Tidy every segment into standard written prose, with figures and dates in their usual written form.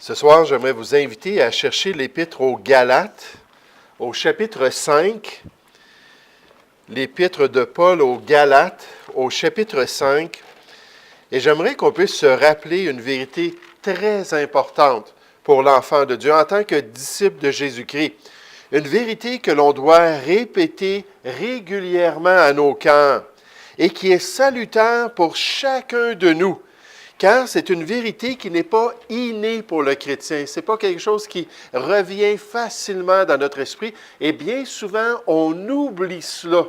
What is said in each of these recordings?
Ce soir, j'aimerais vous inviter à chercher l'Épître aux Galates, au chapitre 5. L'Épître de Paul aux Galates, au chapitre 5. Et j'aimerais qu'on puisse se rappeler une vérité très importante pour l'enfant de Dieu en tant que disciple de Jésus-Christ. Une vérité que l'on doit répéter régulièrement à nos cœurs et qui est salutaire pour chacun de nous. Car c'est une vérité qui n'est pas innée pour le chrétien. Ce n'est pas quelque chose qui revient facilement dans notre esprit. Et bien souvent, on oublie cela,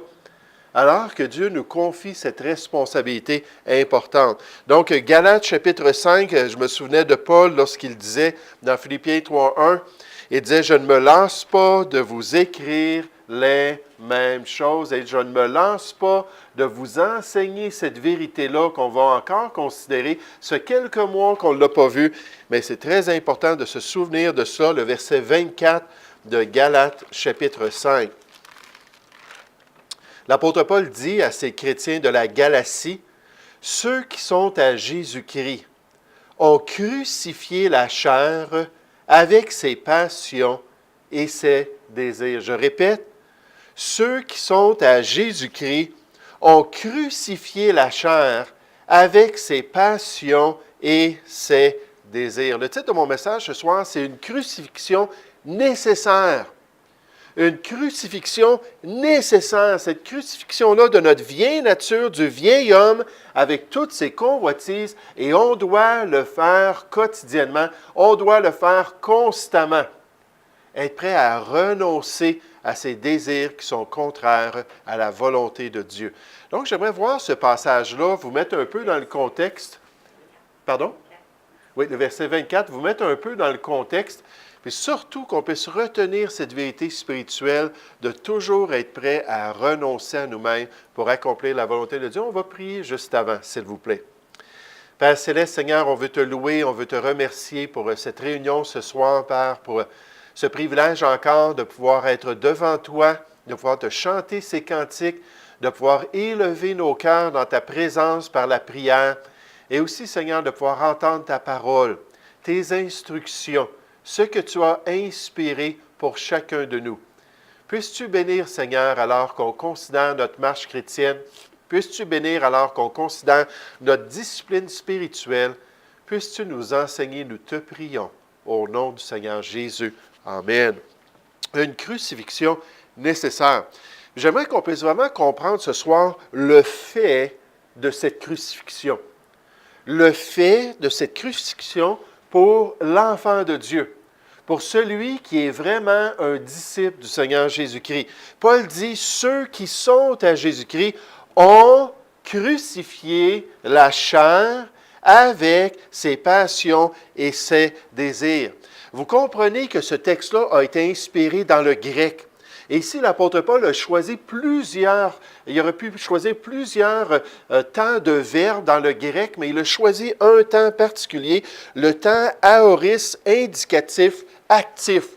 alors que Dieu nous confie cette responsabilité importante. Donc, Galates chapitre 5, je me souvenais de Paul lorsqu'il disait dans Philippiens 3.1, il disait « Je ne me lasse pas de vous écrire les mêmes choses et je ne me lance pas de vous enseigner cette vérité-là qu'on va encore considérer, ce quelques mois qu'on ne l'a pas vu, mais c'est très important de se souvenir de ça, le verset 24 de Galates chapitre 5. L'apôtre Paul dit à ces chrétiens de la Galatie, « Ceux qui sont à Jésus-Christ ont crucifié la chair avec ses passions et ses désirs. » Je répète, ceux qui sont à Jésus-Christ ont crucifié la chair avec ses passions et ses désirs. Le titre de mon message ce soir, c'est une crucifixion nécessaire. Une crucifixion nécessaire. Cette crucifixion-là de notre vieille nature, du vieil homme, avec toutes ses convoitises, et on doit le faire quotidiennement, on doit le faire constamment. Être prêt à renoncer à ces désirs qui sont contraires à la volonté de Dieu. Donc, j'aimerais voir ce passage-là, vous mettre un peu dans le contexte. Pardon? Oui, le verset 24, vous mettre un peu dans le contexte, puis surtout qu'on puisse retenir cette vérité spirituelle de toujours être prêt à renoncer à nous-mêmes pour accomplir la volonté de Dieu. On va prier juste avant, s'il vous plaît. Père Céleste, Seigneur, on veut te louer, on veut te remercier pour cette réunion ce soir, Père, pour ce privilège encore de pouvoir être devant toi, de pouvoir te chanter ces cantiques, de pouvoir élever nos cœurs dans ta présence par la prière, et aussi, Seigneur, de pouvoir entendre ta parole, tes instructions, ce que tu as inspiré pour chacun de nous. Puisses-tu bénir, Seigneur, alors qu'on considère notre marche chrétienne, puisses-tu bénir alors qu'on considère notre discipline spirituelle, puisses-tu nous enseigner, nous te prions, au nom du Seigneur Jésus. Amen. Une crucifixion nécessaire. J'aimerais qu'on puisse vraiment comprendre ce soir le fait de cette crucifixion. Le fait de cette crucifixion pour l'enfant de Dieu, pour celui qui est vraiment un disciple du Seigneur Jésus-Christ. Paul dit, ceux qui sont à Jésus-Christ ont crucifié la chair avec ses passions et ses désirs. Vous comprenez que ce texte-là a été inspiré dans le grec. Et ici, l'apôtre Paul a choisi il aurait pu choisir plusieurs temps de verbes dans le grec, mais il a choisi un temps particulier, le temps aoris, indicatif, actif.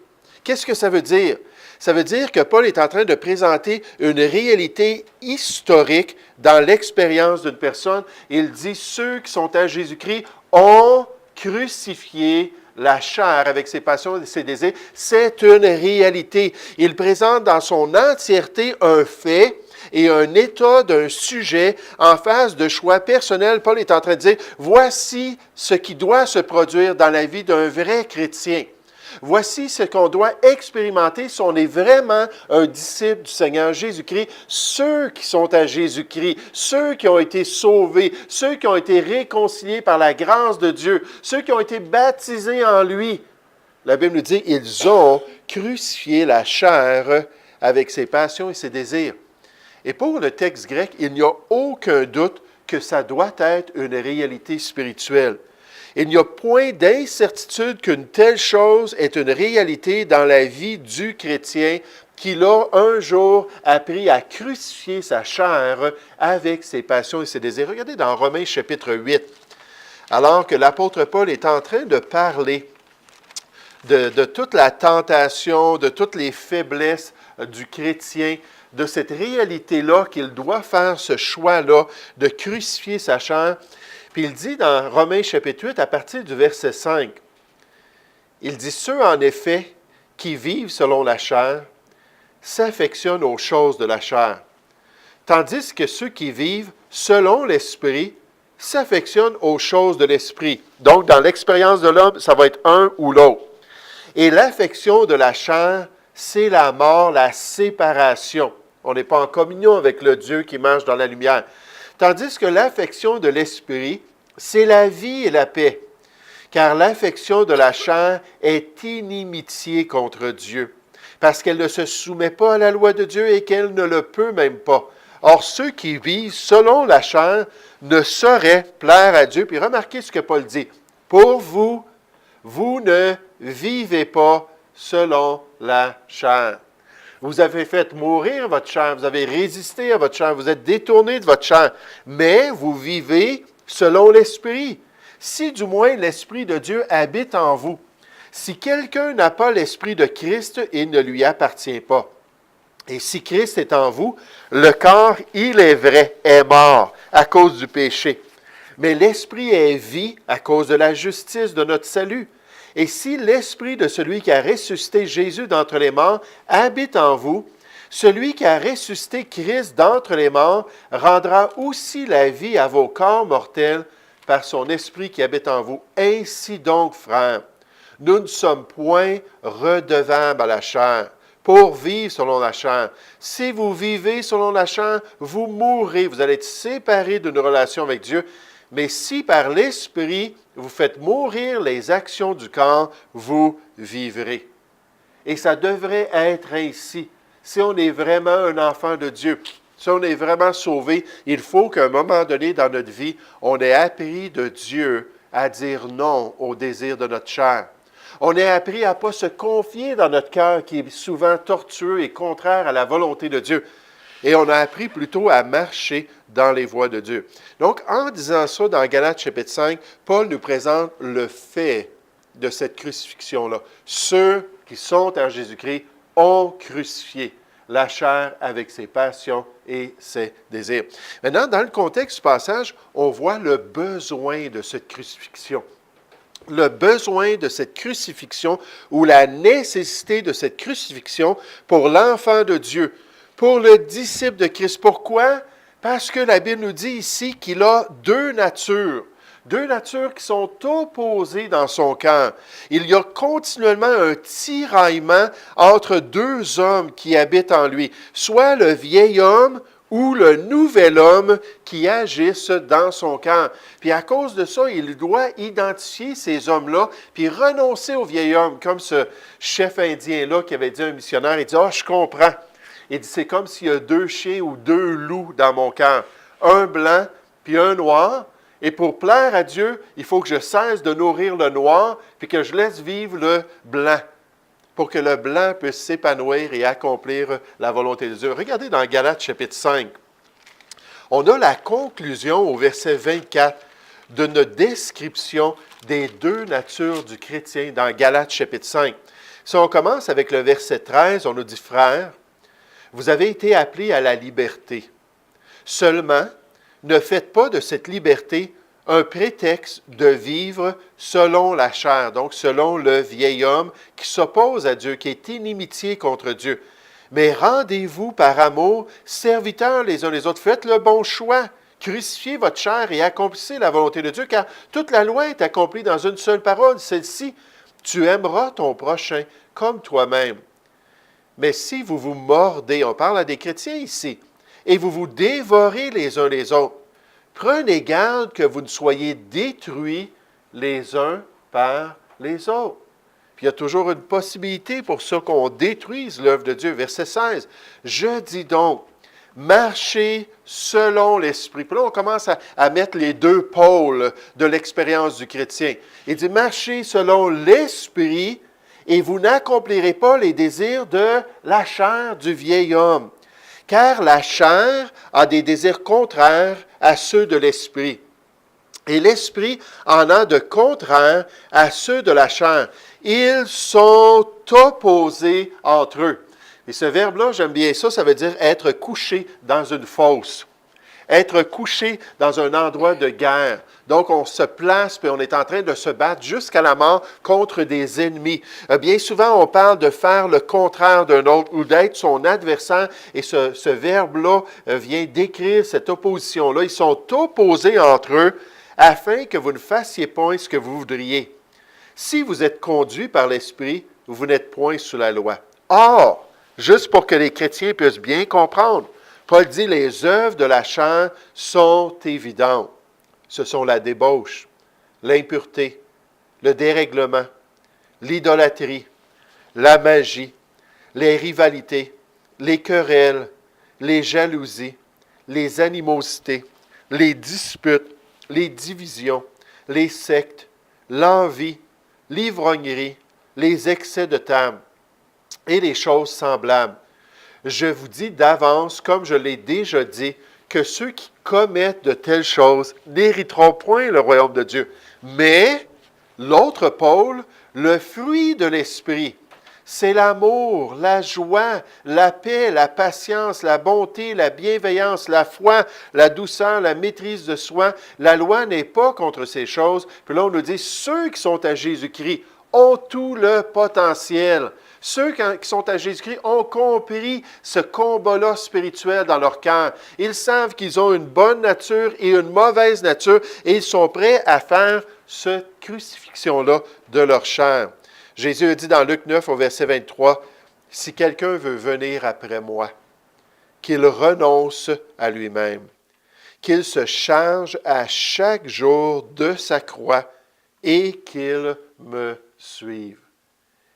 Qu'est-ce que ça veut dire? Ça veut dire que Paul est en train de présenter une réalité historique dans l'expérience d'une personne. Il dit, ceux qui sont à Jésus-Christ ont crucifié la chair avec ses passions et ses désirs. C'est une réalité. Il présente dans son entièreté un fait et un état d'un sujet en face de choix personnels. Paul est en train de dire, voici ce qui doit se produire dans la vie d'un vrai chrétien. Voici ce qu'on doit expérimenter si on est vraiment un disciple du Seigneur Jésus-Christ. Ceux qui sont à Jésus-Christ, ceux qui ont été sauvés, ceux qui ont été réconciliés par la grâce de Dieu, ceux qui ont été baptisés en lui. La Bible nous dit, ils ont crucifié la chair avec ses passions et ses désirs. Et pour le texte grec, il n'y a aucun doute que ça doit être une réalité spirituelle. Il n'y a point d'incertitude qu'une telle chose est une réalité dans la vie du chrétien qui l'a un jour appris à crucifier sa chair avec ses passions et ses désirs. Regardez dans Romains chapitre 8, alors que l'apôtre Paul est en train de parler de toute la tentation, de toutes les faiblesses du chrétien, de cette réalité-là qu'il doit faire ce choix-là de crucifier sa chair. Puis il dit dans Romains chapitre 8, à partir du verset 5, Il dit, ceux en effet qui vivent selon la chair s'affectionnent aux choses de la chair, tandis que ceux qui vivent selon l'esprit s'affectionnent aux choses de l'esprit. Donc, dans l'expérience de l'homme, ça va être un ou l'autre. Et l'affection de la chair, c'est la mort, la séparation. On n'est pas en communion avec le Dieu qui marche dans la lumière. Tandis que l'affection de l'esprit, c'est la vie et la paix. Car l'affection de la chair est inimitié contre Dieu, parce qu'elle ne se soumet pas à la loi de Dieu et qu'elle ne le peut même pas. Or, ceux qui vivent selon la chair ne sauraient plaire à Dieu. Puis remarquez ce que Paul dit. Pour vous, vous ne vivez pas selon la chair. Vous avez fait mourir votre chair, vous avez résisté à votre chair, vous êtes détourné de votre chair, mais vous vivez selon l'Esprit. Si du moins l'Esprit de Dieu habite en vous. Si quelqu'un n'a pas l'Esprit de Christ, il ne lui appartient pas. Et si Christ est en vous, le corps, il est vrai, est mort à cause du péché. Mais l'Esprit est vie à cause de la justice de notre salut. Et si l'Esprit de celui qui a ressuscité Jésus d'entre les morts habite en vous, celui qui a ressuscité Christ d'entre les morts rendra aussi la vie à vos corps mortels par son Esprit qui habite en vous. Ainsi donc, frères, nous ne sommes point redevables à la chair pour vivre selon la chair. Si vous vivez selon la chair, vous mourrez. Vous allez être séparés d'une relation avec Dieu. Mais si par l'Esprit, vous faites mourir les actions du corps, vous vivrez. Et ça devrait être ainsi. Si on est vraiment un enfant de Dieu, si on est vraiment sauvé, il faut qu'à un moment donné dans notre vie, on ait appris de Dieu à dire non au désir de notre chair. On ait appris à ne pas se confier dans notre cœur qui est souvent tortueux et contraire à la volonté de Dieu. Et on a appris plutôt à marcher dans les voies de Dieu. Donc, en disant ça, dans Galates chapitre 5, Paul nous présente le fait de cette crucifixion-là. Ceux qui sont en Jésus-Christ ont crucifié la chair avec ses passions et ses désirs. Maintenant, dans le contexte du passage, on voit le besoin de cette crucifixion. Le besoin de cette crucifixion ou la nécessité de cette crucifixion pour l'enfant de Dieu, pour le disciple de Christ. Pourquoi? Parce que la Bible nous dit ici qu'il a deux natures qui sont opposées dans son cœur. Il y a continuellement un tiraillement entre deux hommes qui habitent en lui, soit le vieil homme ou le nouvel homme qui agissent dans son cœur. Puis à cause de ça, il doit identifier ces hommes-là, puis renoncer au vieil homme, comme ce chef indien-là qui avait dit à un missionnaire, il dit « Ah, je comprends. » Il dit « C'est comme s'il y a deux chiens ou deux loups dans mon cœur, un blanc puis un noir. Et pour plaire à Dieu, il faut que je cesse de nourrir le noir, puis que je laisse vivre le blanc, pour que le blanc puisse s'épanouir et accomplir la volonté de Dieu. » Regardez dans Galates chapitre 5. On a la conclusion au verset 24 de notre description des deux natures du chrétien dans Galates chapitre 5. Si on commence avec le verset 13, on nous dit « Frères, vous avez été appelés à la liberté. Seulement, ne faites pas de cette liberté un prétexte de vivre selon la chair, donc selon le vieil homme qui s'oppose à Dieu, qui est inimitié contre Dieu. Mais rendez-vous par amour, serviteurs les uns les autres. Faites le bon choix. Crucifiez votre chair et accomplissez la volonté de Dieu, car toute la loi est accomplie dans une seule parole, celle-ci, tu aimeras ton prochain comme toi-même. Mais si vous vous mordez, on parle à des chrétiens ici, et vous vous dévorez les uns les autres, prenez garde que vous ne soyez détruits les uns par les autres. Puis il y a toujours une possibilité pour ça qu'on détruise l'œuvre de Dieu. Verset 16. Je dis donc, marchez selon l'Esprit. Puis là, on commence à mettre les deux pôles de l'expérience du chrétien. Il dit, marchez selon l'Esprit et vous n'accomplirez pas les désirs de la chair du vieil homme. Car la chair a des désirs contraires à ceux de l'Esprit. Et l'Esprit en a de contraires à ceux de la chair. Ils sont opposés entre eux. Et ce verbe-là, j'aime bien ça, ça veut dire être couché dans une fosse. Être couché dans un endroit de guerre. Donc, on se place et on est en train de se battre jusqu'à la mort contre des ennemis. Bien souvent, on parle de faire le contraire d'un autre ou d'être son adversaire. Et ce verbe-là vient décrire cette opposition-là. Ils sont opposés entre eux afin que vous ne fassiez point ce que vous voudriez. Si vous êtes conduit par l'Esprit, vous n'êtes point sous la loi. Or, juste pour que les chrétiens puissent bien comprendre, Paul dit, les œuvres de la chair sont évidentes. Ce sont la débauche, l'impureté, le dérèglement, l'idolâtrie, la magie, les rivalités, les querelles, les jalousies, les animosités, les disputes, les divisions, les sectes, l'envie, l'ivrognerie, les excès de table et les choses semblables. Je vous dis d'avance, comme je l'ai déjà dit, que ceux qui commettent de telles choses n'hériteront point le royaume de Dieu. Mais, l'autre pôle, le fruit de l'esprit, c'est l'amour, la joie, la paix, la patience, la bonté, la bienveillance, la foi, la douceur, la maîtrise de soi. La loi n'est pas contre ces choses. Puis là, on nous dit, ceux qui sont à Jésus-Christ ont tout le potentiel. Ceux qui sont à Jésus-Christ ont compris ce combat-là spirituel dans leur cœur. Ils savent qu'ils ont une bonne nature et une mauvaise nature et ils sont prêts à faire cette crucifixion-là de leur chair. Jésus a dit dans Luc 9 au verset 23, « Si quelqu'un veut venir après moi, qu'il renonce à lui-même, qu'il se charge à chaque jour de sa croix et qu'il me suive. »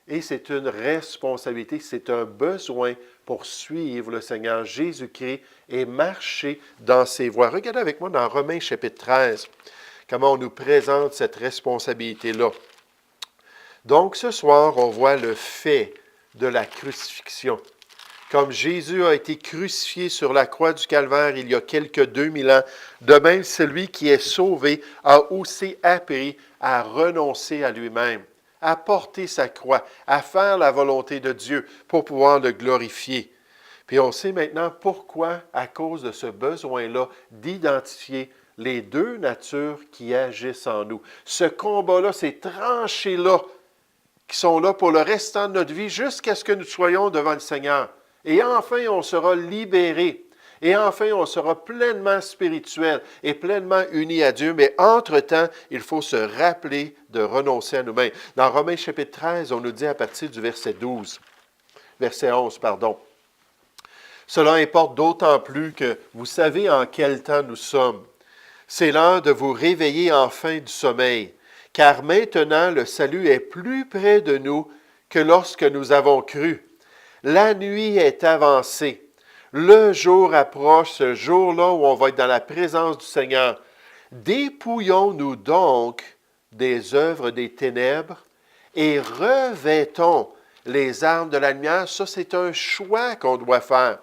Et c'est une responsabilité, c'est un besoin pour suivre le Seigneur Jésus-Christ et marcher dans ses voies. Regardez avec moi dans Romains chapitre 13, comment on nous présente cette responsabilité-là. Donc ce soir, on voit le fait de la crucifixion. Comme Jésus a été crucifié sur la croix du Calvaire il y a quelques 2000 ans, de même celui qui est sauvé a aussi appris à renoncer à lui-même, à porter sa croix, à faire la volonté de Dieu pour pouvoir le glorifier. Puis on sait maintenant pourquoi, à cause de ce besoin-là d'identifier les deux natures qui agissent en nous. Ce combat-là, ces tranchées-là, qui sont là pour le restant de notre vie jusqu'à ce que nous soyons devant le Seigneur. Et enfin, on sera libérés. Et enfin, on sera pleinement spirituel et pleinement unis à Dieu. Mais entre-temps, il faut se rappeler de renoncer à nous-mêmes. Dans Romains chapitre 13, on nous dit à partir du verset 11, pardon. Cela importe d'autant plus que vous savez en quel temps nous sommes. C'est l'heure de vous réveiller enfin du sommeil, car maintenant le salut est plus près de nous que lorsque nous avons cru. La nuit est avancée. Le jour approche, ce jour-là où on va être dans la présence du Seigneur. Dépouillons-nous donc des œuvres des ténèbres et revêtons les armes de la lumière. Ça, c'est un choix qu'on doit faire.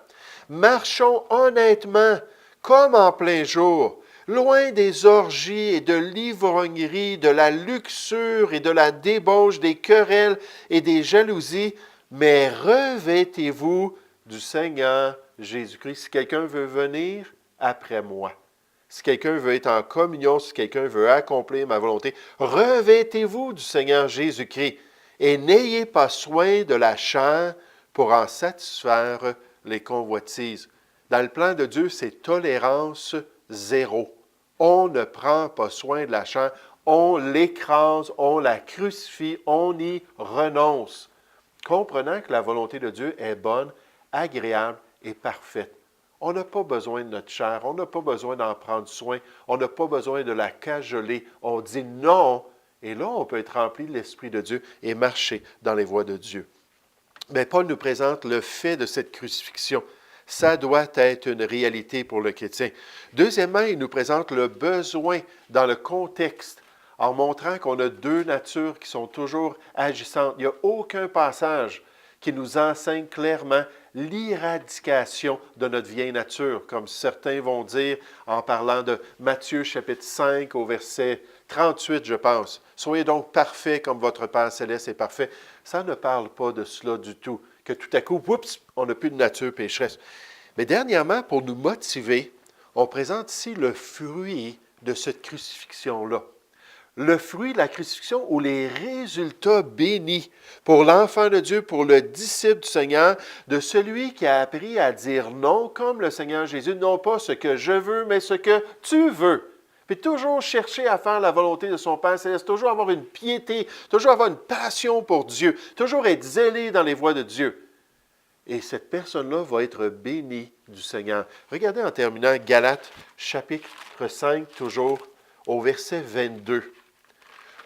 Marchons honnêtement, comme en plein jour, loin des orgies et de l'ivrognerie, de la luxure et de la débauche, des querelles et des jalousies, mais revêtez-vous du Seigneur Jésus-Christ. Si quelqu'un veut venir après moi, si quelqu'un veut être en communion, si quelqu'un veut accomplir ma volonté, revêtez-vous du Seigneur Jésus-Christ et n'ayez pas soin de la chair pour en satisfaire les convoitises. Dans le plan de Dieu, c'est tolérance zéro. On ne prend pas soin de la chair, on l'écrase, on la crucifie, on y renonce. Comprenant que la volonté de Dieu est bonne, agréable et parfaite. On n'a pas besoin de notre chair, on n'a pas besoin d'en prendre soin, on n'a pas besoin de la cajoler. On dit non, et là, on peut être rempli de l'Esprit de Dieu et marcher dans les voies de Dieu. Mais Paul nous présente le fait de cette crucifixion. Ça doit être une réalité pour le chrétien. Deuxièmement, il nous présente le besoin dans le contexte, en montrant qu'on a deux natures qui sont toujours agissantes. Il n'y a aucun passage qui nous enseigne clairement l'éradication de notre vieille nature, comme certains vont dire en parlant de Matthieu chapitre 5 au verset 38, je pense. « Soyez donc parfaits comme votre Père céleste est parfait. » Ça ne parle pas de cela du tout, que tout à coup, oups, on n'a plus de nature pécheresse. Mais dernièrement, pour nous motiver, on présente ici le fruit de cette crucifixion-là. Le fruit de la crucifixion ou les résultats bénis pour l'enfant de Dieu, pour le disciple du Seigneur, de celui qui a appris à dire non comme le Seigneur Jésus, non pas ce que je veux, mais ce que tu veux. Puis toujours chercher à faire la volonté de son Père Céleste, toujours avoir une piété, toujours avoir une passion pour Dieu, toujours être zélé dans les voies de Dieu. Et cette personne-là va être bénie du Seigneur. Regardez en terminant Galates chapitre 5, toujours au verset 22.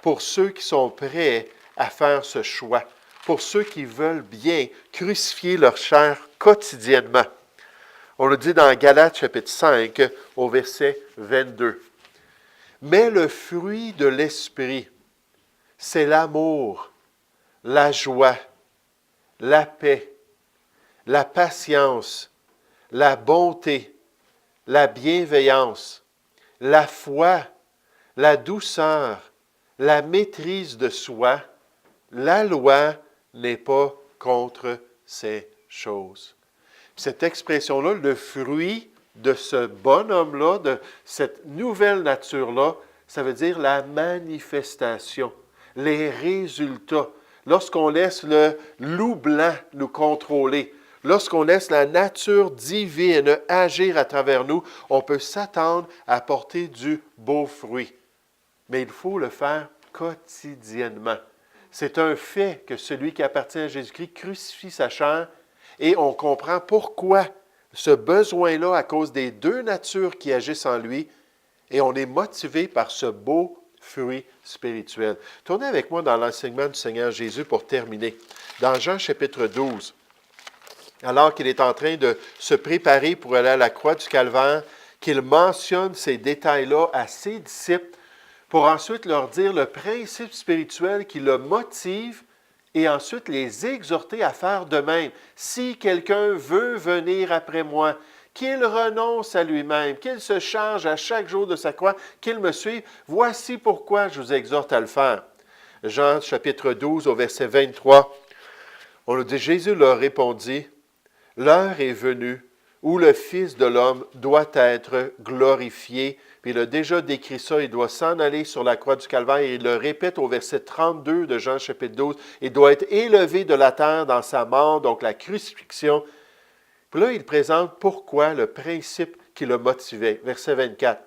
Pour ceux qui sont prêts à faire ce choix, pour ceux qui veulent bien crucifier leur chair quotidiennement. On le dit dans Galates chapitre 5 au verset 22. Mais le fruit de l'Esprit, c'est l'amour, la joie, la paix, la patience, la bonté, la bienveillance, la foi, la douceur, la maîtrise de soi. La loi n'est pas contre ces choses. Cette expression-là, le fruit de ce bonhomme-là, de cette nouvelle nature-là, ça veut dire la manifestation, les résultats. Lorsqu'on laisse le loup blanc nous contrôler, lorsqu'on laisse la nature divine agir à travers nous, on peut s'attendre à porter du beau fruit. Mais il faut le faire quotidiennement. C'est un fait que celui qui appartient à Jésus-Christ crucifie sa chair et on comprend pourquoi ce besoin-là à cause des deux natures qui agissent en lui et on est motivé par ce beau fruit spirituel. Tournez avec moi dans l'enseignement du Seigneur Jésus pour terminer. Dans Jean chapitre 12, alors qu'il est en train de se préparer pour aller à la croix du Calvaire, qu'il mentionne ces détails-là à ses disciples pour ensuite leur dire le principe spirituel qui le motive et ensuite les exhorter à faire de même. Si quelqu'un veut venir après moi, qu'il renonce à lui-même, qu'il se charge à chaque jour de sa croix, qu'il me suive, voici pourquoi je vous exhorte à le faire. Jean chapitre 12 au verset 23, on nous dit, Jésus leur répondit, « L'heure est venue où le Fils de l'homme doit être glorifié. » Puis il a déjà décrit ça, il doit s'en aller sur la croix du Calvaire, et il le répète au verset 32 de Jean chapitre 12, il doit être élevé de la terre dans sa mort, donc la crucifixion. Puis là, il présente pourquoi le principe qui le motivait. Verset 24.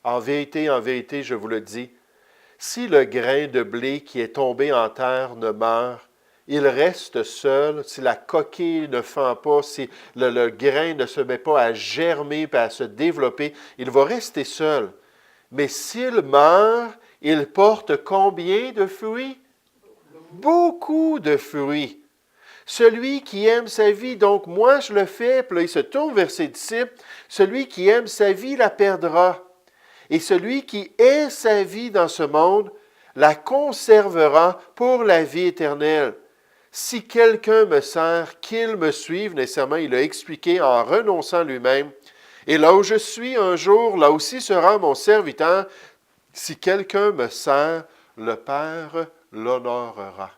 En vérité, je vous le dis, si le grain de blé qui est tombé en terre ne meurt, il reste seul, si la coquille ne fend pas, si le grain ne se met pas à germer et à se développer, il va rester seul. Mais s'il meurt, il porte combien de fruits? Beaucoup de fruits. Celui qui aime sa vie, donc moi je le fais, puis là il se tourne vers ses disciples, celui qui aime sa vie la perdra. Et celui qui hait sa vie dans ce monde la conservera pour la vie éternelle. Si quelqu'un me sert, qu'il me suive, nécessairement, il a expliqué en renonçant lui-même. Et là où je suis un jour, là aussi sera mon serviteur. Si quelqu'un me sert, le Père l'honorera.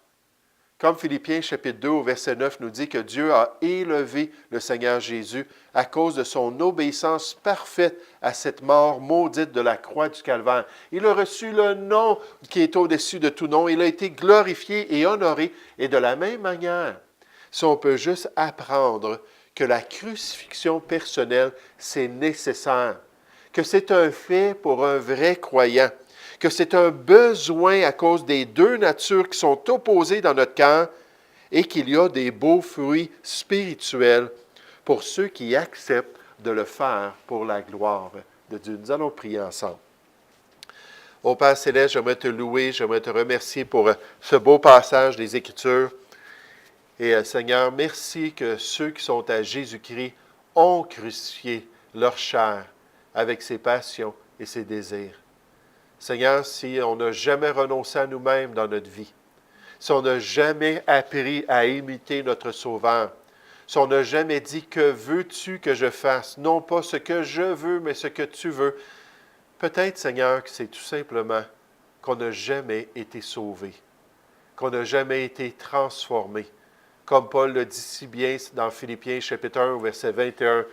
Comme Philippiens chapitre 2 au verset 9 nous dit que Dieu a élevé le Seigneur Jésus à cause de son obéissance parfaite à cette mort maudite de la croix du Calvaire. Il a reçu le nom qui est au-dessus de tout nom. Il a été glorifié et honoré. Et de la même manière, si on peut juste apprendre que la crucifixion personnelle, c'est nécessaire, que c'est un fait pour un vrai croyant, que c'est un besoin à cause des deux natures qui sont opposées dans notre cœur et qu'il y a des beaux fruits spirituels pour ceux qui acceptent de le faire pour la gloire de Dieu. Nous allons prier ensemble. Ô Père Céleste, j'aimerais te louer, j'aimerais te remercier pour ce beau passage des Écritures. Et Seigneur, merci que ceux qui sont à Jésus-Christ ont crucifié leur chair avec ses passions et ses désirs. Seigneur, si on n'a jamais renoncé à nous-mêmes dans notre vie, si on n'a jamais appris à imiter notre Sauveur, si on n'a jamais dit « Que veux-tu que je fasse? » Non pas ce que je veux, mais ce que tu veux. Peut-être, Seigneur, que c'est tout simplement qu'on n'a jamais été sauvé, qu'on n'a jamais été transformé. Comme Paul le dit si bien dans Philippiens chapitre 1, verset 21,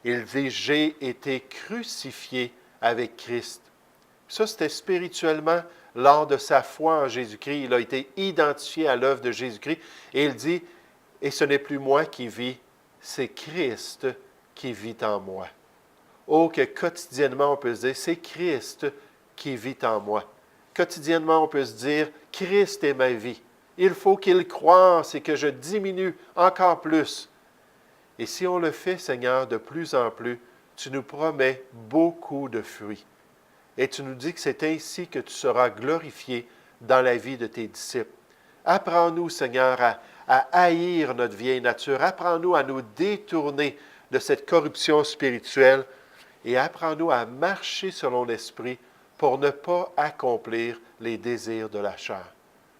Il dit, j'ai été crucifié avec Christ. Ça, c'était spirituellement lors de sa foi en Jésus-Christ. Il a été identifié à l'œuvre de Jésus-Christ. Et il dit, et ce n'est plus moi qui vis, c'est Christ qui vit en moi. Oh, que quotidiennement on peut se dire, c'est Christ qui vit en moi. Quotidiennement, on peut se dire, Christ est ma vie. Il faut qu'il croisse et que je diminue encore plus. Et si on le fait, Seigneur, de plus en plus, tu nous promets beaucoup de fruits. Et tu nous dis que c'est ainsi que tu seras glorifié dans la vie de tes disciples. Apprends-nous, Seigneur, à haïr notre vieille nature. Apprends-nous à nous détourner de cette corruption spirituelle et apprends-nous à marcher selon l'Esprit pour ne pas accomplir les désirs de la chair.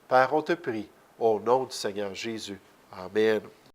Père, on te prie, au nom du Seigneur Jésus. Amen.